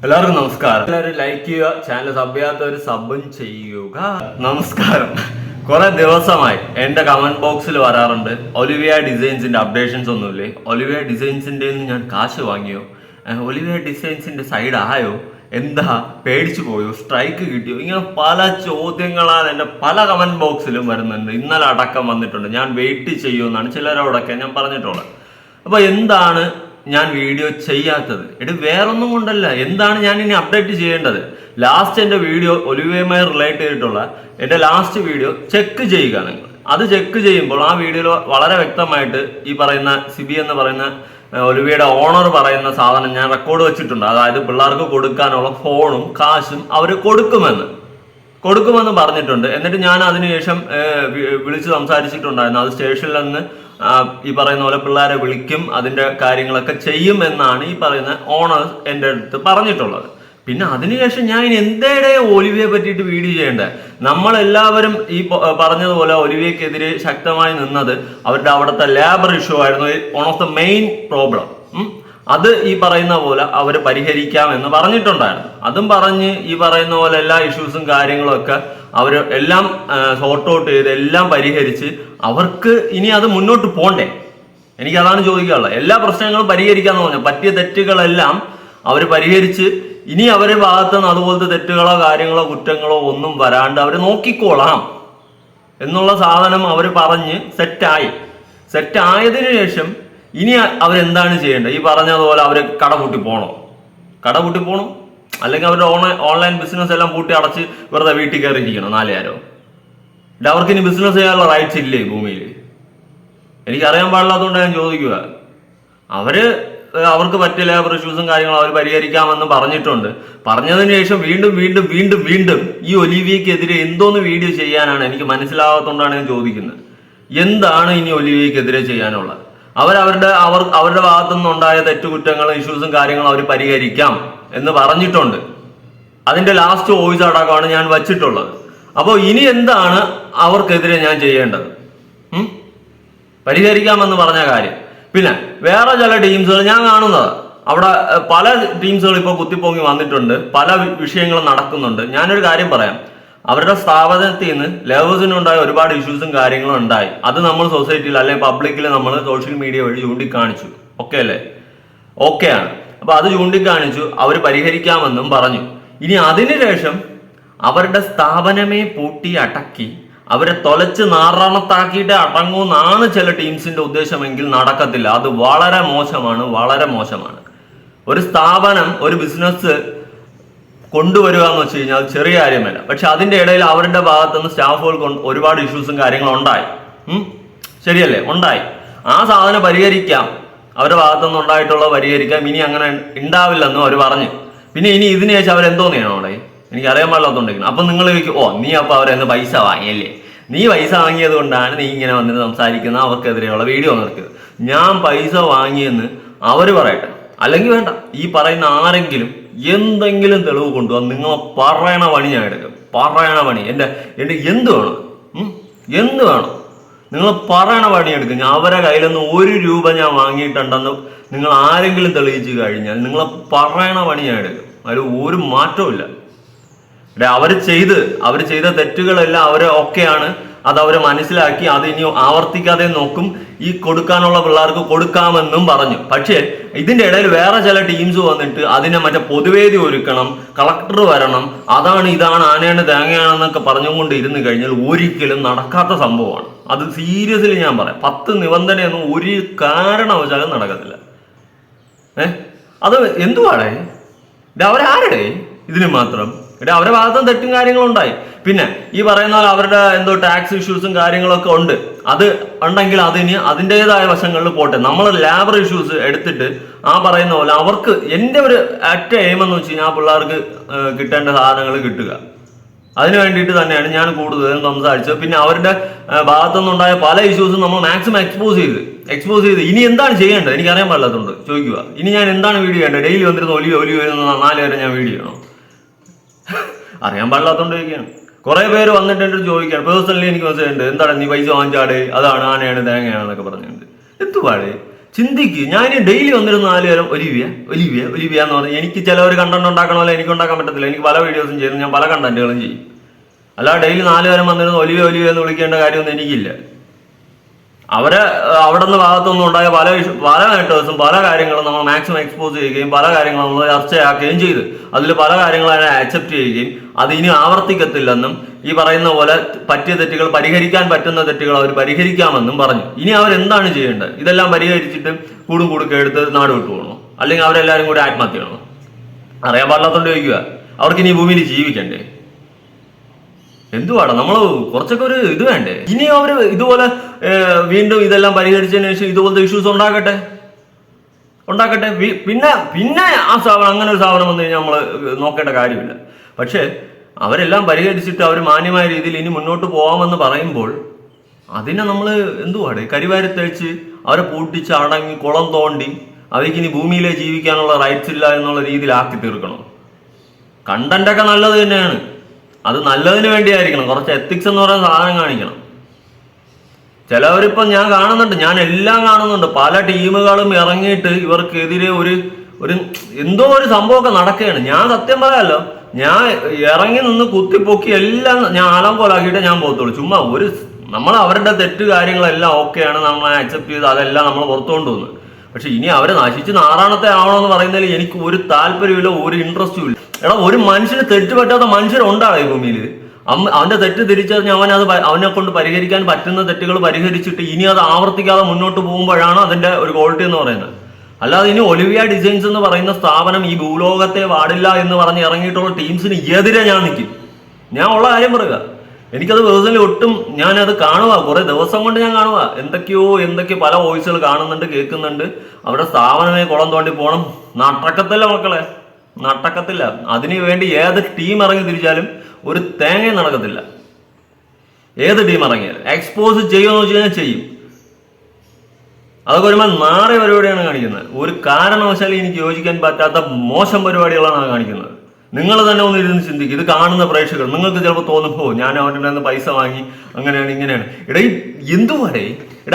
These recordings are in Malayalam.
എല്ലാവർക്കും നമസ്കാരം. എല്ലാവരും ലൈക്ക് ചെയ്യുക, ചാനൽ സബ് ചെയ്യാത്തവർ സബും ചെയ്യുക. നമസ്കാരം. കുറെ ദിവസമായി എന്റെ കമന്റ് ബോക്സിൽ വരാറുണ്ട്, ഒലിവിയ ഡിസൈൻസിന്റെ അപ്ഡേഷൻസ് ഒന്നുമില്ലേ, ഒലിവിയ ഡിസൈൻസിന്റെ ഞാൻ കാശ് വാങ്ങിയോ, ഒലിവിയ ഡിസൈൻസിന്റെ സൈഡ് ആയോ, എന്താ പേടിച്ചു പോയോ, സ്ട്രൈക്ക് കിട്ടിയോ, ഇങ്ങനെ പല ചോദ്യങ്ങളാൽ എന്റെ പല കമന്റ് ബോക്സിലും വരുന്നുണ്ട്. ഇന്നലെ അടക്കം വന്നിട്ടുണ്ട്. ഞാൻ വെയിറ്റ് ചെയ്യുമെന്നാണ് ചിലരോടൊക്കെ ഞാൻ പറഞ്ഞിട്ടുള്ളത്. അപ്പൊ എന്താണ് ഞാൻ വീഡിയോ ചെയ്യാത്തത്? വേറൊന്നും കൊണ്ടല്ല, എന്താണ് ഞാൻ ഇനി അപ്ഡേറ്റ് ചെയ്യേണ്ടത്? ലാസ്റ്റ് എൻ്റെ വീഡിയോ ഒലിവിയയുമായി റിലേറ്റ് ചെയ്തിട്ടുള്ള എൻ്റെ ലാസ്റ്റ് വീഡിയോ ചെക്ക് ചെയ്യുക നിങ്ങൾ. അത് ചെക്ക് ചെയ്യുമ്പോൾ ആ വീഡിയോയിൽ വളരെ വ്യക്തമായിട്ട് ഈ പറയുന്ന സിബി എന്ന് പറയുന്ന ഒലിവിയയുടെ ഓണർ പറയുന്ന സാധനം ഞാൻ റെക്കോർഡ് വെച്ചിട്ടുണ്ട്. അതായത് പിള്ളേർക്ക് കൊടുക്കാനുള്ള ഫോണും കാശും അവർ കൊടുക്കുമെന്ന് പറഞ്ഞിട്ടുണ്ട്. എന്നിട്ട് ഞാൻ അതിനുശേഷം വിളിച്ച് സംസാരിച്ചിട്ടുണ്ടായിരുന്നു. അത് സ്റ്റേഷനിൽ നിന്ന് ഈ പറയുന്ന പോലെ പിള്ളേരെ വിളിക്കും, അതിന്റെ കാര്യങ്ങളൊക്കെ ചെയ്യും എന്നാണ് ഈ പറയുന്ന ഓണർ എൻ്റെ അടുത്ത് പറഞ്ഞിട്ടുള്ളത്. പിന്നെ അതിനുശേഷം ഞാൻ എന്തേടെ ഒലിവിയെ പറ്റിയിട്ട് വീഡിയോ ചെയ്യേണ്ടത്? നമ്മളെല്ലാവരും ഈ പറഞ്ഞതുപോലെ ഒലിവിയക്കെതിരെ ശക്തമായി നിന്നത് അവരുടെ അവിടുത്തെ ലേബർ ഇഷ്യൂ ആയിരുന്നു. One of the main problem. അത് ഈ പറയുന്ന പോലെ അവർ പരിഹരിക്കാം എന്ന് പറഞ്ഞിട്ടുണ്ടായിരുന്നു. അതും പറഞ്ഞ് ഈ പറയുന്ന പോലെ എല്ലാ ഇഷ്യൂസും കാര്യങ്ങളും ഒക്കെ അവർ എല്ലാം സോർട്ട് ഔട്ട് ചെയ്ത് എല്ലാം പരിഹരിച്ച് അവർക്ക് ഇനി അത് മുന്നോട്ട് പോണ്ടേ? എനിക്കതാണ് ചോദിക്കാനുള്ളത്. എല്ലാ പ്രശ്നങ്ങളും പരിഹരിക്കാന്ന് പറഞ്ഞു, പറ്റിയ തെറ്റുകളെല്ലാം അവർ പരിഹരിച്ച് ഇനി അവരുടെ ഭാഗത്ത് നിന്ന് അതുപോലത്തെ തെറ്റുകളോ കാര്യങ്ങളോ കുറ്റങ്ങളോ ഒന്നും വരാണ്ട് അവർ നോക്കിക്കോളാം എന്നുള്ള സാധനം അവർ പറഞ്ഞ് സെറ്റായതിനു ശേഷം ഇനി അവരെന്താണ് ചെയ്യേണ്ടത്? ഈ പറഞ്ഞതുപോലെ അവർ കട പൂട്ടി പോണോ, അല്ലെങ്കിൽ അവരുടെ ഓൺലൈൻ ബിസിനസ് എല്ലാം പൂട്ടി അടച്ച് വെറുതെ വീട്ടിൽ കയറിയിരിക്കണം 4 ആരോ? അവർക്ക് ഇനി ബിസിനസ് ചെയ്യാനുള്ള റൈറ്റ്സ് ഇല്ലേ ഭൂമിയിൽ? എനിക്കറിയാൻ പാടില്ലാത്തതുകൊണ്ട് ഞാൻ ചോദിക്കുക. അവർക്ക് പറ്റിയ ലേബർ ഇഷ്യൂസും കാര്യങ്ങളും അവർ പരിഹരിക്കാമെന്ന് പറഞ്ഞിട്ടുണ്ട്. പറഞ്ഞതിന് ശേഷം വീണ്ടും ഈ ഒലിവിയക്കെതിരെ എന്തോന്ന് വീഡിയോ ചെയ്യാനാണ് എനിക്ക് മനസ്സിലാവാത്തതുകൊണ്ടാണ് ഞാൻ ചോദിക്കുന്നത്. എന്താണ് ഇനി ഒലിവിയക്കെതിരെ ചെയ്യാനുള്ളത്? അവരുടെ ഭാഗത്തു നിന്നുണ്ടായ തെറ്റുകുറ്റങ്ങളും ഇഷ്യൂസും കാര്യങ്ങളും അവർ പരിഹരിക്കാം എന്ന് പറഞ്ഞിട്ടുണ്ട്. അതിന്റെ ലാസ്റ്റ് വോയിസ് അടക്കമാണ് ഞാൻ വച്ചിട്ടുള്ളത്. അപ്പോൾ ഇനി എന്താണ് അവർക്കെതിരെ ഞാൻ ചെയ്യേണ്ടത്? പരിഹരിക്കാമെന്ന് പറഞ്ഞ കാര്യം. പിന്നെ വേറെ ചില ടീംസുകൾ ഞാൻ കാണുന്നത്, അവിടെ പല ടീംസുകൾ ഇപ്പോൾ കുത്തിപ്പൊങ്ങി വന്നിട്ടുണ്ട്, പല വിഷയങ്ങളും നടക്കുന്നുണ്ട്. ഞാനൊരു കാര്യം പറയാം, അവരുടെ സ്ഥാപനത്തിൽ നിന്ന് ലേബേഴ്സിനുണ്ടായ ഒരുപാട് ഇഷ്യൂസും കാര്യങ്ങളും ഉണ്ടായി. അത് നമ്മൾ സൊസൈറ്റിയിൽ അല്ലെങ്കിൽ പബ്ലിക്കിൽ നമ്മൾ സോഷ്യൽ മീഡിയ വഴി ചൂണ്ടിക്കാണിച്ചു. ഓക്കെ അല്ലേ? ഓക്കെയാണ്. അപ്പൊ അത് ചൂണ്ടിക്കാണിച്ചു, അവർ പരിഹരിക്കാമെന്നും പറഞ്ഞു. ഇനി അതിനുശേഷം അവരുടെ സ്ഥാപനമേ പൂട്ടി അടക്കി അവരെ തൊലച്ച് നാറാണത്താക്കിയിട്ട് അടങ്ങുമെന്നാണ് ചില ടീംസിന്റെ ഉദ്ദേശമെങ്കിൽ നടക്കത്തില്ല. അത് വളരെ മോശമാണ്. ഒരു സ്ഥാപനം, ഒരു ബിസിനസ് കൊണ്ടുവരിക എന്ന് വെച്ച് കഴിഞ്ഞാൽ ചെറിയ കാര്യമല്ല. പക്ഷെ അതിന്റെ ഇടയിൽ അവരുടെ ഭാഗത്തുനിന്ന് സ്റ്റാഫുകൾക്ക് ഒരുപാട് ഇഷ്യൂസും കാര്യങ്ങളും ഉണ്ടായി. ശരിയല്ലേ? ഉണ്ടായി. ആ സാധനം പരിഹരിക്കാം, അവരുടെ ഭാഗത്തുനിന്ന് ഉണ്ടായിട്ടുള്ളത് പരിഹരിക്കാം. ഇനി അങ്ങനെ ഉണ്ടാവില്ലെന്നും അവർ പറഞ്ഞു. പിന്നെ ഇനി ഇതിന് ശേഷം അവരെന്തോന്ന് ചെയ്യണം അവിടെ? എനിക്ക് അറിയാൻ പാടില്ലാത്തതുണ്ടെങ്കിൽ അപ്പൊ നിങ്ങൾ ചോദിക്കും, നീ അപ്പൊ അവരെന്ന് പൈസ വാങ്ങിയല്ലേ? നീ പൈസ വാങ്ങിയത് കൊണ്ടാണ് നീ ഇങ്ങനെ വന്നിട്ട് സംസാരിക്കുന്ന, അവർക്കെതിരെയുള്ള വീഡിയോ നിർത്തിയത്. ഞാൻ പൈസ വാങ്ങിയെന്ന് അവർ പറയട്ടെ, അല്ലെങ്കിൽ വേണ്ട, ഈ പറയുന്ന ആരെങ്കിലും എന്തെങ്കിലും തെളിവ് കൊണ്ടുപോകാൻ നിങ്ങൾ പറയണ പണി ഞാൻ എടുക്കും. എന്റെ എന്ത് വേണം നിങ്ങൾ പറയണ പണി എടുക്കും. ഞാൻ അവരെ കയ്യിലൊന്നും 1 രൂപ ഞാൻ വാങ്ങിയിട്ടുണ്ടെന്ന് നിങ്ങൾ ആരെങ്കിലും തെളിയിച്ചു കഴിഞ്ഞാൽ നിങ്ങൾ പറയണ പണി ഞാൻ എടുക്കും. അതിൽ ഒരു മാറ്റവും ഇല്ല. അവർ ചെയ്ത തെറ്റുകളെല്ലാം ഒക്കെയാണ്. അത് അവർ മനസ്സിലാക്കി അത് ഇനി ആവർത്തിക്കാതെ നോക്കും. ഈ കൊടുക്കാനുള്ള പിള്ളേർക്ക് കൊടുക്കാമെന്നും പറഞ്ഞു. പക്ഷേ ഇതിന്റെ ഇടയിൽ വേറെ ചില ടീംസ് വന്നിട്ട് അതിനെ മറ്റേ പൊതുവേദി ഒരുക്കണം, കളക്ടർ വരണം, അതാണ് ഇതാണ് ആനയാണ് തേങ്ങയാണെന്നൊക്കെ പറഞ്ഞുകൊണ്ട് ഇരുന്ന് കഴിഞ്ഞാൽ ഒരിക്കലും നടക്കാത്ത സംഭവമാണ്. അത് സീരിയസ്ലി ഞാൻ പറയാം. 10 നിബന്ധനയൊന്നും ഒരു കാരണവശാലും നടക്കത്തില്ല. അത് എന്തുവാടേ? അവരാരുടെ ഇതിന് മാത്രം അവരുടെ ഭാഗത്തും തെറ്റും കാര്യങ്ങളും ഉണ്ടായി. പിന്നെ ഈ പറയുന്ന പോലെ അവരുടെ എന്തോ ടാക്സ് ഇഷ്യൂസും കാര്യങ്ങളൊക്കെ ഉണ്ട്. അത് ഉണ്ടെങ്കിൽ അതിന് അതിൻ്റെതായ വശങ്ങളിൽ പോട്ടെ. നമ്മൾ ലേബർ ഇഷ്യൂസ് എടുത്തിട്ട് ആ പറയുന്ന പോലെ അവർക്ക് എൻ്റെ ഒരു എയിം എന്ന് വെച്ച് കഴിഞ്ഞാൽ ആ പിള്ളേർക്ക് കിട്ടേണ്ട സാധനങ്ങൾ കിട്ടുക. അതിന് വേണ്ടിയിട്ട് തന്നെയാണ് ഞാൻ കൂടുതലും സംസാരിച്ചത്. പിന്നെ അവരുടെ ഭാഗത്തുനിന്നുണ്ടായ പല ഇഷ്യൂസും നമ്മൾ മാക്സിമം എക്സ്പോസ് ചെയ്ത് ഇനി എന്താണ് ചെയ്യേണ്ടത് എനിക്കറിയാൻ പാടില്ലാത്തതുകൊണ്ട് ചോദിക്കുക. ഇനി ഞാൻ എന്താണ് വീഡിയോ ചെയ്യേണ്ടത്? ഡെയിലി വന്നിരുന്ന ഒലിയോ 4 വരെ ഞാൻ വീഡിയോ ചെയ്യണോ? അറിയാൻ പാടില്ലാത്തതുകൊണ്ട് ചോദിക്കുകയാണ്. കുറെ പേര് വന്നിട്ട് എൻ്റെ ചോദിക്കുകയാണ്, പേഴ്സണലി എനിക്ക് മെസ്സേജ് ഉണ്ട്, എന്താണ് നീ പൈസ വാങ്ങിച്ചാട്, അതാണ് ആനയാണ് തേങ്ങയാണെന്നൊക്കെ പറഞ്ഞിട്ടുണ്ട്. എത്തുപാട് ചിന്തിക്ക്. ഞാൻ ഡെയിലി വന്നിരുന്ന 4 പേരും ഒലിവിയ ഒലിവിയ ഒലിവിയ എന്ന് പറഞ്ഞാൽ എനിക്ക് ചിലവർ കണ്ടന്റ് ഉണ്ടാക്കണമല്ലോ, എനിക്ക് ഉണ്ടാക്കാൻ പറ്റത്തില്ല. എനിക്ക് പല വീഡിയോസും ചെയ്യുന്നു, ഞാൻ പല കണ്ടന്റുകളും ചെയ്യും. അല്ലാതെ ഡെയിലി 4 പേരും വന്നിരുന്ന ഒലിവിയ ഒലിവിയ എന്ന് വിളിക്കേണ്ട കാര്യമൊന്നും എനിക്കില്ല. അവരെ അവിടെ നിന്ന് ഭാഗത്തൊന്നും ഉണ്ടായ പല നേട്ടേഴ്സും പല കാര്യങ്ങളും നമ്മൾ മാക്സിമം എക്സ്പോസ് ചെയ്യുകയും പല കാര്യങ്ങളും നമ്മൾ ചർച്ചയാക്കുകയും ചെയ്ത് അതിൽ പല കാര്യങ്ങളും അതിനെ അക്സെപ്റ്റ് ചെയ്യുകയും അത് ഇനി ആവർത്തിക്കത്തില്ലെന്നും ഈ പറയുന്ന പോലെ പറ്റിയ തെറ്റുകൾ പരിഹരിക്കാൻ പറ്റുന്ന തെറ്റുകൾ അവർ പരിഹരിക്കാമെന്നും പറഞ്ഞു. ഇനി അവരെന്താണ് ചെയ്യേണ്ടത്? ഇതെല്ലാം പരിഹരിച്ചിട്ട് കൂടും എടുത്ത് നാട് വിട്ടു പോകണോ, അല്ലെങ്കിൽ അവരെല്ലാവരും കൂടി ആത്മഹത്യ ചെയ്യണോ? അറിയാൻ പാടില്ലാത്തോണ്ട് ചോദിക്കുക. അവർക്ക് ഇനി ഭൂമിയിൽ ജീവിക്കണ്ടേ? എന്തുവാടാ, നമ്മൾ കുറച്ചൊക്കെ ഒരു ഇത് വേണ്ടേ? ഇനി അവര് ഇതുപോലെ വീണ്ടും ഇതെല്ലാം പരിഹരിച്ചതിന് ശേഷം ഇതുപോലത്തെ ഇഷ്യൂസ് ഉണ്ടാക്കട്ടെ. പിന്നെ ആ സ്ഥാപനം, അങ്ങനെ ഒരു സ്ഥാപനം വന്നു കഴിഞ്ഞാൽ നമ്മൾ നോക്കേണ്ട കാര്യമില്ല. പക്ഷെ അവരെല്ലാം പരിഹരിച്ചിട്ട് അവർ മാന്യമായ രീതിയിൽ ഇനി മുന്നോട്ട് പോകാമെന്ന് പറയുമ്പോൾ അതിനെ നമ്മൾ എന്തുവാടെ കരിവാരി തേച്ച് അവരെ പൂട്ടിച്ച് അടങ്ങി കുളം തോണ്ടി അവർക്ക് ഇനി ഭൂമിയിലെ ജീവിക്കാനുള്ള റൈറ്റ്സ് ഇല്ല എന്നുള്ള രീതിയിലാക്കി തീർക്കണം. കണ്ടന്റൊക്കെ നല്ലത് തന്നെയാണ്, അത് നല്ലതിന് വേണ്ടിയായിരിക്കണം. കുറച്ച് എത്തിക്സ് എന്ന് പറയുന്ന സാധനം കാണിക്കണം. ചിലവരിപ്പം ഞാൻ കാണുന്നുണ്ട്, ഞാൻ എല്ലാം കാണുന്നുണ്ട്, പല ടീമുകളും ഇറങ്ങിയിട്ട് ഇവർക്കെതിരെ ഒരു എന്തോ ഒരു സംഭവമൊക്കെ നടക്കുകയാണ്. ഞാൻ സത്യം പറയാമല്ലോ, ഞാൻ ഇറങ്ങി നിന്ന് കുത്തിപ്പൊക്കി എല്ലാം ഞാൻ ആലങ്കോലാക്കിയിട്ട് ഞാൻ പോകത്തുള്ളൂ. ചുമ്മാ നമ്മൾ അവരുടെ തെറ്റ് കാര്യങ്ങളെല്ലാം ഓക്കെയാണ്, നമ്മൾ അക്സെപ്റ്റ് ചെയ്ത് അതെല്ലാം നമ്മൾ പുറത്തു കൊണ്ടുവന്നു. പക്ഷെ ഇനി അവരെ നശിച്ച് നാറാണത്തെ ആവണമെന്ന് പറയുന്നതിൽ എനിക്ക് ഒരു താല്പര്യമില്ല, ഒരു ഇൻട്രസ്റ്റും ഇല്ല. എടാ, ഒരു മനുഷ്യന് തെറ്റ് പറ്റാത്ത മനുഷ്യരുണ്ടാണ് ഈ ഭൂമിയിൽ. അവന്റെ തെറ്റ് തിരിച്ചറിഞ്ഞ് അവനെ കൊണ്ട് പരിഹരിക്കാൻ പറ്റുന്ന തെറ്റുകൾ പരിഹരിച്ചിട്ട് ഇനി അത് ആവർത്തിക്കാതെ മുന്നോട്ട് പോകുമ്പോഴാണ് അതിന്റെ ഒരു ക്വാളിറ്റി എന്ന് പറയുന്നത്. അല്ലാതെ ഇനി ഒലിവിയ ഡിസൈൻസ് എന്ന് പറയുന്ന സ്ഥാപനം ഈ ഭൂലോകത്തെ പാടില്ല എന്ന് പറഞ്ഞ് ഇറങ്ങിയിട്ടുള്ള ടീംസിന് എതിരെ ഞാൻ നിൽക്കും. ഞാൻ ഉള്ള കാര്യം പറയുക. എനിക്കത് പേഴ്സണലി ഒട്ടും ഞാനത് കാണുക, കുറെ ദിവസം കൊണ്ട് ഞാൻ കാണുക. എന്തൊക്കെയോ പല വോയിസുകൾ കാണുന്നുണ്ട്, കേൾക്കുന്നുണ്ട്. അവരുടെ സ്ഥാപനമേ കുളം തോണ്ടി പോകണം. നടക്കത്തില്ല മക്കളെ, നടക്കത്തില്ല. അതിനു വേണ്ടി ഏത് ടീം ഇറങ്ങി തിരിച്ചാലും ഒരു തേങ്ങയും നടക്കത്തില്ല. ഏത് ടീം ഇറങ്ങിയാലും എക്സ്പോസ് ചെയ്യുമെന്ന് വെച്ച് കഴിഞ്ഞാൽ ചെയ്യും. അതൊക്കെ ഒരുമാതിരി നാറിയ പരിപാടിയാണ് കാണിക്കുന്നത്. ഒരു കാരണവശാലും എനിക്ക് യോജിക്കാൻ പറ്റാത്ത മോശം പരിപാടികളാണ് കാണിക്കുന്നത്. നിങ്ങൾ തന്നെ ഒന്ന് ഇരുന്ന് ചിന്തിക്കും. ഇത് കാണുന്ന പ്രേക്ഷകർ നിങ്ങൾക്ക് ചിലപ്പോൾ തോന്നുമ്പോ ഞാൻ അവരുടെ നിന്ന് പൈസ വാങ്ങി അങ്ങനെയാണ് ഇങ്ങനെയാണ്. എടാ, എന്തുവാടേ?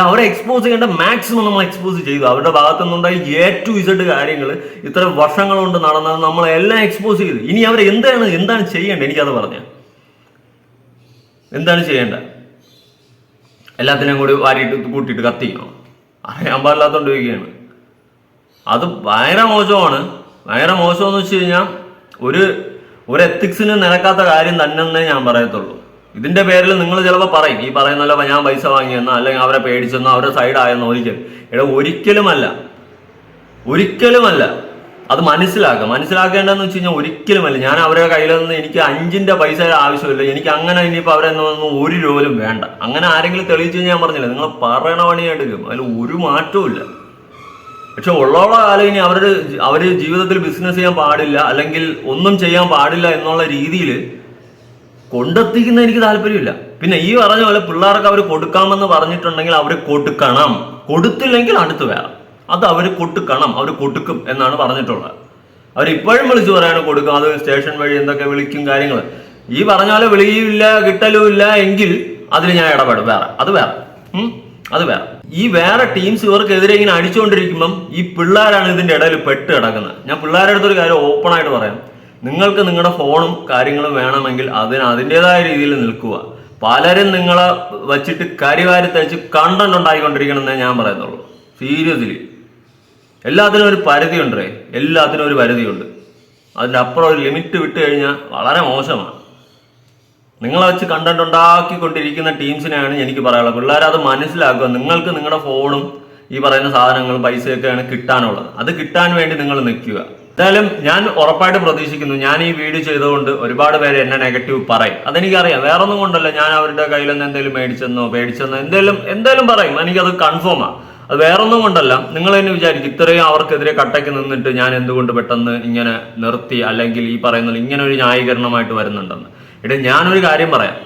അവരെ എക്സ്പോസ് ചെയ്യേണ്ട മാക്സിമം നമ്മൾ എക്സ്പോസ് ചെയ്തു. അവരുടെ ഭാഗത്തുനിന്നുണ്ടായി A to Z കാര്യങ്ങൾ ഇത്ര വർഷങ്ങൾ കൊണ്ട് നടന്നത് നമ്മളെല്ലാം എക്സ്പോസ് ചെയ്തു. ഇനി അവർ എന്താണ് ചെയ്യേണ്ടത്? എനിക്കത് പറഞ്ഞ എന്താണ് ചെയ്യേണ്ട? എല്ലാത്തിനെയും കൂടി വാരിയിട്ട് കൂട്ടിയിട്ട് കത്തിക്കണോ? അറിയാൻ പാടില്ലാത്തോണ്ട് ചോദിക്കുകയാണ്. അത് ഭയങ്കര മോശമാണ്. ഭയങ്കര മോശമെന്ന് വെച്ച് കഴിഞ്ഞാൽ ഒരു എത്തിക്സിന് നിരക്കാത്ത കാര്യം തന്നെന്നേ ഞാൻ പറയത്തുള്ളൂ. ഇതിന്റെ പേരിൽ നിങ്ങൾ ചിലപ്പോൾ പറയും, ഈ പറയുന്നല്ലോ ഞാൻ പൈസ വാങ്ങിയെന്നോ അല്ലെങ്കിൽ അവരെ പേടിച്ചെന്നോ അവരെ സൈഡായെന്നോ ഒരിക്കലുമല്ല. അത് മനസ്സിലാക്കേണ്ടതെന്ന് വെച്ച് കഴിഞ്ഞാൽ ഒരിക്കലുമല്ല. ഞാൻ അവരുടെ കയ്യിൽ നിന്ന് എനിക്ക് 5 പൈസ ആവശ്യമില്ല. എനിക്ക് അങ്ങനെ ഇനിയിപ്പോൾ അവരെ ഒന്നും 1 രൂപയിലും വേണ്ട. അങ്ങനെ ആരെങ്കിലും തെളിയിച്ചു കഴിഞ്ഞാൽ ഞാൻ പറഞ്ഞില്ല, നിങ്ങൾ പറയണ പണിയെടുക്കും, അതിൽ ഒരു മാറ്റവും ഇല്ല. പക്ഷെ ഉള്ളോളം കാലം ഇനി അവര് ജീവിതത്തിൽ ബിസിനസ് ചെയ്യാൻ പാടില്ല അല്ലെങ്കിൽ ഒന്നും ചെയ്യാൻ പാടില്ല എന്നുള്ള രീതിയിൽ കൊണ്ടെത്തിക്കുന്ന എനിക്ക് താല്പര്യമില്ല. പിന്നെ ഈ പറഞ്ഞ പോലെ പിള്ളേർക്ക് അവർ കൊടുക്കാമെന്ന് പറഞ്ഞിട്ടുണ്ടെങ്കിൽ അവർ കൊടുക്കണം. കൊടുത്തില്ലെങ്കിൽ അടുത്ത് വേറെ. അത് അവർ കൊടുക്കും എന്നാണ് പറഞ്ഞിട്ടുള്ളത്. അവരിപ്പോഴും വിളിച്ചു പറയാണ് കൊടുക്കും. അത് സ്റ്റേഷൻ വഴി എന്തൊക്കെ വിളിക്കും കാര്യങ്ങൾ. ഈ പറഞ്ഞ പോലെ വിളിയില്ല കിട്ടലും ഇല്ല എങ്കിൽ അതിൽ ഞാൻ ഇടപെടും. അത് വേറെ. ഈ വേറെ ടീംസ് ഇവർക്കെതിരെ ഇങ്ങനെ അടിച്ചുകൊണ്ടിരിക്കുമ്പം ഈ പിള്ളേരാണ് ഇതിന്റെ ഇടയിൽ പെട്ട് കിടക്കുന്നത്. ഞാൻ പിള്ളേരുടെ അടുത്തൊരു കാര്യം ഓപ്പൺ ആയിട്ട് പറയാം. നിങ്ങൾക്ക് നിങ്ങളുടെ ഫോണും കാര്യങ്ങളും വേണമെങ്കിൽ അതിൻ്റെതായ രീതിയിൽ നിൽക്കുക. പലരും നിങ്ങളെ വച്ചിട്ട് കരിവാരി തയ്ച്ച് കണ്ടന്റ് ഉണ്ടായിക്കൊണ്ടിരിക്കണമെന്നേ ഞാൻ പറയത്തുള്ളൂ. സീരിയസ്ലി എല്ലാത്തിനും ഒരു പരിധിയുണ്ട്. അതിൻ്റെ അപ്പുറം ഒരു ലിമിറ്റ് വിട്ട് കഴിഞ്ഞാൽ വളരെ മോശമാണ്. നിങ്ങളെ വെച്ച് കണ്ടന്റ് ഉണ്ടാക്കിക്കൊണ്ടിരിക്കുന്ന ടീംസിനെയാണ് എനിക്ക് പറയാനുള്ളത്. പിള്ളേർ അത് മനസ്സിലാക്കുക. നിങ്ങൾക്ക് നിങ്ങളുടെ ഫോണും ഈ പറയുന്ന സാധനങ്ങളും പൈസയൊക്കെയാണ് കിട്ടാനുള്ളത്. അത് കിട്ടാൻ വേണ്ടി നിങ്ങൾ നിൽക്കുക. എന്തായാലും ഞാൻ ഉറപ്പായിട്ട് പ്രതീക്ഷിക്കുന്നു, ഞാൻ ഈ വീഡിയോ ചെയ്തുകൊണ്ട് ഒരുപാട് പേര് എന്നെ നെഗറ്റീവ് പറയും. അതെനിക്കറിയാം. വേറൊന്നും കൊണ്ടല്ല, ഞാൻ അവരുടെ കയ്യിൽ നിന്ന് എന്തെങ്കിലും പേടിച്ചെന്നോ എന്തെങ്കിലും പറയും. എനിക്കത് കൺഫേമാണ്. അത് വേറൊന്നും കൊണ്ടല്ല. നിങ്ങൾ തന്നെ വിചാരിക്കും, ഇത്രയും അവർക്കെതിരെ കട്ടയ്ക്ക് നിന്നിട്ട് ഞാൻ എന്തുകൊണ്ട് പെട്ടെന്ന് ഇങ്ങനെ നിർത്തി, അല്ലെങ്കിൽ ഈ പറയുന്നത് ഇങ്ങനെ ഒരു ന്യായീകരണമായിട്ട് വരുന്നുണ്ടെന്ന്. ഞാനൊരു കാര്യം പറയാം.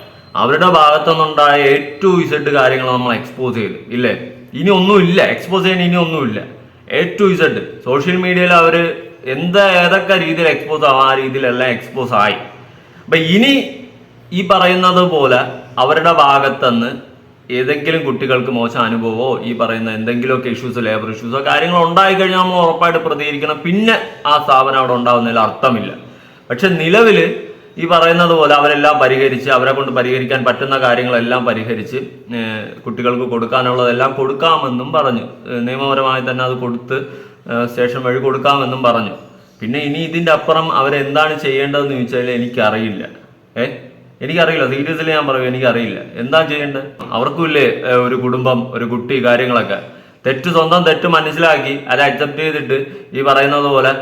അവരുടെ ഭാഗത്തുനിന്നുണ്ടായ A to Z കാര്യങ്ങൾ നമ്മൾ എക്സ്പോസ് ചെയ്തു ഇല്ലേ? ഇനി ഒന്നുമില്ല, എക്സ്പോസ് ചെയ്യാൻ ഇനി ഒന്നുമില്ല. A to Z സോഷ്യൽ മീഡിയയിൽ അവർ ഏതൊക്കെ രീതിയിൽ എക്സ്പോസ് ആവും ആ രീതിയിലെല്ലാം എക്സ്പോസ് ആയി. അപ്പൊ ഇനി ഈ പറയുന്നത് പോലെ അവരുടെ ഭാഗത്തുനിന്ന് ഏതെങ്കിലും കുട്ടികൾക്ക് മോശം അനുഭവമോ ഈ പറയുന്ന എന്തെങ്കിലുമൊക്കെ ഇഷ്യൂസ്, ലേബർ ഇഷ്യൂസോ കാര്യങ്ങളോ ഉണ്ടായിക്കഴിഞ്ഞാൽ നമ്മൾ ഉറപ്പായിട്ട് പ്രതികരിക്കണം. പിന്നെ ആ സ്ഥാപനം അവിടെ ഉണ്ടാവുന്നതിൽ അർത്ഥമില്ല. പക്ഷെ നിലവിൽ ഈ പറയുന്നത് പോലെ അവരെല്ലാം പരിഹരിച്ച്, അവരെ കൊണ്ട് പരിഹരിക്കാൻ പറ്റുന്ന കാര്യങ്ങളെല്ലാം പരിഹരിച്ച് കുട്ടികൾക്ക് കൊടുക്കാനുള്ളതെല്ലാം കൊടുക്കാമെന്നും പറഞ്ഞു. നിയമപരമായി തന്നെ അത് കൊടുത്ത് സ്റ്റേഷൻ വഴി കൊടുക്കാമെന്നും പറഞ്ഞു. പിന്നെ ഇനി ഇതിൻ്റെ അപ്പുറം അവരെന്താണ് ചെയ്യേണ്ടതെന്ന് ചോദിച്ചാൽ എനിക്കറിയില്ല. എനിക്കറിയില്ല, സീരിയസ്ലി ഞാൻ പറയും, എനിക്കറിയില്ല എന്താ ചെയ്യേണ്ടത്. അവർക്കും ഇല്ലേ ഒരു കുടുംബം, ഒരു കുട്ടി, കാര്യങ്ങളൊക്കെ. സ്വന്തം തെറ്റ് മനസ്സിലാക്കി അത് അക്സെപ്റ്റ് ചെയ്തിട്ട് ഈ പറയുന്നത് പോലെ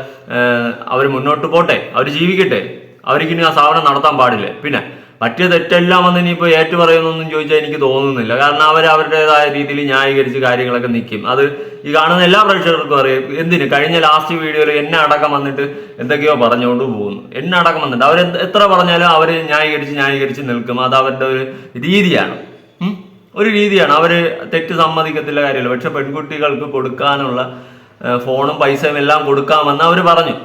അവർ മുന്നോട്ട് പോട്ടെ, അവർ ജീവിക്കട്ടെ. അവർക്കിനി ആ സ്ഥാപനം നടത്താൻ പാടില്ല. പിന്നെ പറ്റിയ തെറ്റെല്ലാം വന്ന് ഇനിയിപ്പോൾ ഏറ്റു പറയുന്നൊന്നും ചോദിച്ചാൽ എനിക്ക് തോന്നുന്നില്ല. കാരണം അവർ അവരുടേതായ രീതിയിൽ ന്യായീകരിച്ച് കാര്യങ്ങളൊക്കെ നിൽക്കും. അത് ഈ കാണുന്ന എല്ലാ പ്രേക്ഷകർക്കും അറിയാം. എന്തിന് കഴിഞ്ഞ ലാസ്റ്റ് വീഡിയോയിൽ എന്നെ അടക്കം വന്നിട്ട് എന്തൊക്കെയോ പറഞ്ഞുകൊണ്ട് പോകുന്നു. എന്നെ അടക്കം വന്നിട്ട് അവർ എത്ര പറഞ്ഞാലും അവർ ന്യായീകരിച്ച് നിൽക്കും. അത് അവരുടെ ഒരു രീതിയാണ്, അവർ തെറ്റ് സമ്മതിക്കത്തില്ല, കാര്യമില്ല. പക്ഷെ പെൺകുട്ടികൾക്ക് കൊടുക്കാനുള്ള ഫോണും പൈസയും എല്ലാം കൊടുക്കാമെന്ന് അവർ പറഞ്ഞു.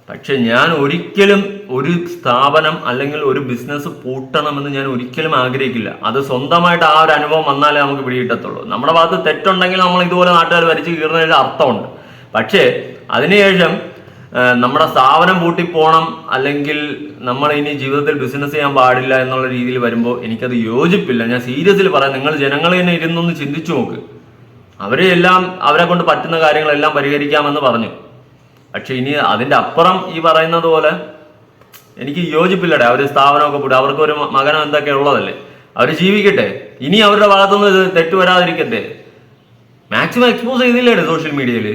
പക്ഷെ ഞാൻ ഒരിക്കലും ഒരു സ്ഥാപനം അല്ലെങ്കിൽ ഒരു ബിസിനസ് പൂട്ടണമെന്ന് ഞാൻ ഒരിക്കലും ആഗ്രഹിക്കില്ല. അത് സ്വന്തമായിട്ട് ആ ഒരു അനുഭവം വന്നാലേ നമുക്ക് പിടികിട്ടത്തുള്ളൂ. നമ്മുടെ ഭാഗത്ത് തെറ്റുണ്ടെങ്കിൽ നമ്മൾ ഇതുപോലെ നാട്ടുകാർ വരച്ച് കീറുന്നതിൽ അർത്ഥമുണ്ട്. പക്ഷേ അതിനുശേഷം നമ്മുടെ സ്ഥാപനം പൂട്ടിപ്പോണം, അല്ലെങ്കിൽ നമ്മൾ ഇനി ജീവിതത്തിൽ ബിസിനസ് ചെയ്യാൻ പാടില്ല എന്നുള്ള രീതിയിൽ വരുമ്പോൾ എനിക്കത് യോജിപ്പില്ല. ഞാൻ സീരിയസിൽ പറയാം, നിങ്ങൾ ജനങ്ങൾ തന്നെ ഇരുന്നൊന്ന് ചിന്തിച്ചു നോക്ക്. അവരെ കൊണ്ട് പറ്റുന്ന കാര്യങ്ങളെല്ലാം പരിഹരിക്കാമെന്ന് പറഞ്ഞു. പക്ഷെ ഇനി അതിൻ്റെ അപ്പുറം ഈ പറയുന്നത് പോലെ എനിക്ക് യോജിപ്പില്ലടേ. അവർ സ്ഥാപനമൊക്കെ പൂട്ടി, അവർക്കൊരു മകനോ എന്തൊക്കെ ഉള്ളതല്ലേ, അവർ ജീവിക്കട്ടെ. ഇനി അവരുടെ ഭാഗത്തുനിന്ന് തെറ്റ് വരാതിരിക്കട്ടെ. മാക്സിമം എക്സ്പോസ് ചെയ്തില്ലേ സോഷ്യൽ മീഡിയയിൽ.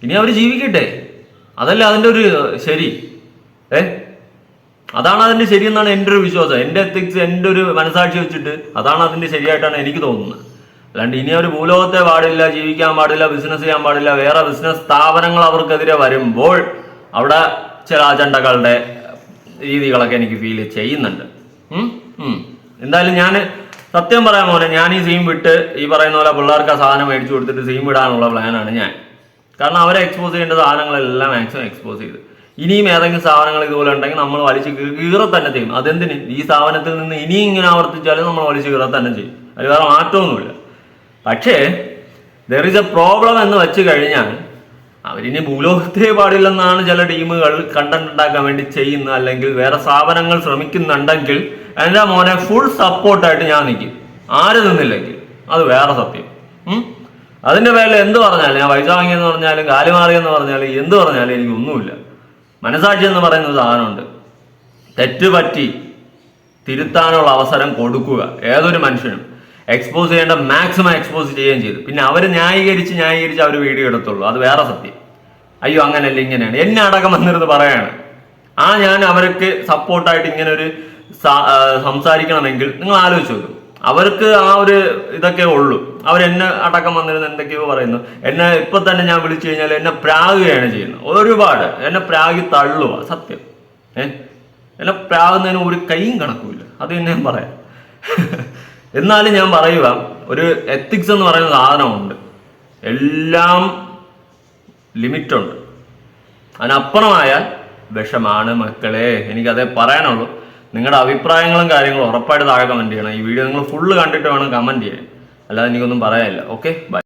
ഇനി അവർ ജീവിക്കട്ടെ, അതല്ലേ അതിൻ്റെ ഒരു ശരി. അതാണ് അതിൻ്റെ ശരിയെന്നാണ് എൻ്റെ ഒരു വിശ്വാസം. എൻ്റെ എത്തിക്സ്, എൻ്റെ ഒരു മനസാക്ഷി വെച്ചിട്ട് അതാണ് അതിൻ്റെ ശരിയായിട്ടാണ് എനിക്ക് തോന്നുന്നത്. അല്ലാണ്ട് ഇനി അവർ ഭൂലോകത്തെ പാടില്ല, ജീവിക്കാൻ പാടില്ല, ബിസിനസ് ചെയ്യാൻ പാടില്ല, വേറെ ബിസിനസ് സ്ഥാപനങ്ങൾ അവർക്കെതിരെ വരുമ്പോൾ അവിടെ ചില അജണ്ടകളുടെ രീതികളൊക്കെ എനിക്ക് ഫീൽ ചെയ്യുന്നുണ്ട്. എന്തായാലും ഞാൻ സത്യം പറയാൻ പോലെ ഞാൻ ഈ സീം വിട്ട് ഈ പറയുന്ന പോലെ പിള്ളേർക്ക് ആ സാധനം മേടിച്ചു കൊടുത്തിട്ട് സീം വിടാനുള്ള പ്ലാനാണ് ഞാൻ. കാരണം അവരെ എക്സ്പോസ് ചെയ്യേണ്ട സാധനങ്ങളെല്ലാം മാക്സിമം എക്സ്പോസ് ചെയ്ത് ഇനിയും ഏതെങ്കിലും സാധനങ്ങൾ ഇതുപോലെ ഉണ്ടെങ്കിൽ നമ്മൾ വലിച്ച് കീറ തന്നെ ചെയ്യും. അതെന്തിന്? ഈ സ്ഥാപനത്തിൽ നിന്ന് ഇനിയും ഇങ്ങനെ ആവർത്തിച്ചാലും നമ്മൾ വലിച്ച് കീറ തന്നെ ചെയ്യും. അതിൽ വേറെ മാറ്റമൊന്നുമില്ല. പക്ഷേ ദർ ഇസ് എ പ്രോബ്ലം എന്ന് വെച്ച് കഴിഞ്ഞാൽ അവരിനി ഭൂലോകത്തെ പാടില്ലെന്നാണ് ചില ടീമുകൾ കണ്ടന്റ് ഉണ്ടാക്കാൻ വേണ്ടി ചെയ്യുന്നത്. അല്ലെങ്കിൽ വേറെ സ്ഥാപനങ്ങൾ ശ്രമിക്കുന്നുണ്ടെങ്കിൽ എൻ്റെ മോനെ ഫുൾ സപ്പോർട്ടായിട്ട് ഞാൻ നിൽക്കും. ആര് നിന്നില്ലെങ്കിൽ അത് വേറെ സത്യം. അതിൻ്റെ പേരിൽ എന്ത് പറഞ്ഞാലും, ഞാൻ പൈസ വാങ്ങിയെന്ന് പറഞ്ഞാലും കാലുമാറിയെന്ന് പറഞ്ഞാലും എന്ത് പറഞ്ഞാലും എനിക്കൊന്നുമില്ല. മനസാക്ഷി എന്ന് പറയുന്ന സാധനമുണ്ട്. തെറ്റ് പറ്റി തിരുത്താനുള്ള അവസരം കൊടുക്കുക. ഏതൊരു മനുഷ്യനും എക്സ്പോസ് ചെയ്യേണ്ട മാക്സിമം എക്സ്പോസ് ചെയ്യുകയും ചെയ്തു. പിന്നെ അവർ ന്യായീകരിച്ച് അവർ വീഡിയോ എടുത്തുള്ളൂ, അത് വേറെ സത്യം. അയ്യോ അങ്ങനെയല്ല ഇങ്ങനെയാണ്, എന്നെ അടക്കം വന്നിരുന്ന് പറയാണ്. ഞാൻ അവർക്ക് സപ്പോർട്ടായിട്ട് ഇങ്ങനെ ഒരു സംസാരിക്കണമെങ്കിൽ നിങ്ങൾ ആലോചിച്ച് നോക്കും. അവർക്ക് ആ ഒരു ഇതൊക്കെ ഉള്ളൂ. അവരെന്നെ അടക്കം വന്നിരുന്ന് എന്തൊക്കെയോ പറയുന്നു. എന്നെ ഇപ്പൊ തന്നെ ഞാൻ വിളിച്ചു കഴിഞ്ഞാൽ എന്നെ പ്രാകുകയാണ് ചെയ്യുന്നത്. ഒരുപാട് എന്നെ പ്രാഗി തള്ളുക സത്യം. എന്നെ പ്രാകുന്നതിന് ഒരു കൈയും കണക്കുമില്ല, അത് തന്നെ ഞാൻ പറയാം. എന്നാലും ഞാൻ പറയുക, ഒരു എത്തിക്സ് എന്ന് പറയുന്ന സാധനമുണ്ട്. എല്ലാം ലിമിറ്റുണ്ട്. അതിനപ്പുറമായാൽ വിഷമാണ് മക്കളെ. എനിക്കതേ പറയാനുള്ളൂ. നിങ്ങളുടെ അഭിപ്രായങ്ങളും കാര്യങ്ങളും ഉറപ്പായിട്ട് താഴെ കമൻറ്റ് ചെയ്യണം. ഈ വീഡിയോ നിങ്ങൾ ഫുള്ള് കണ്ടിട്ട് വേണം കമൻറ്റ് ചെയ്യാൻ. അല്ലാതെ എനിക്കൊന്നും പറയാനില്ല. Okay, by.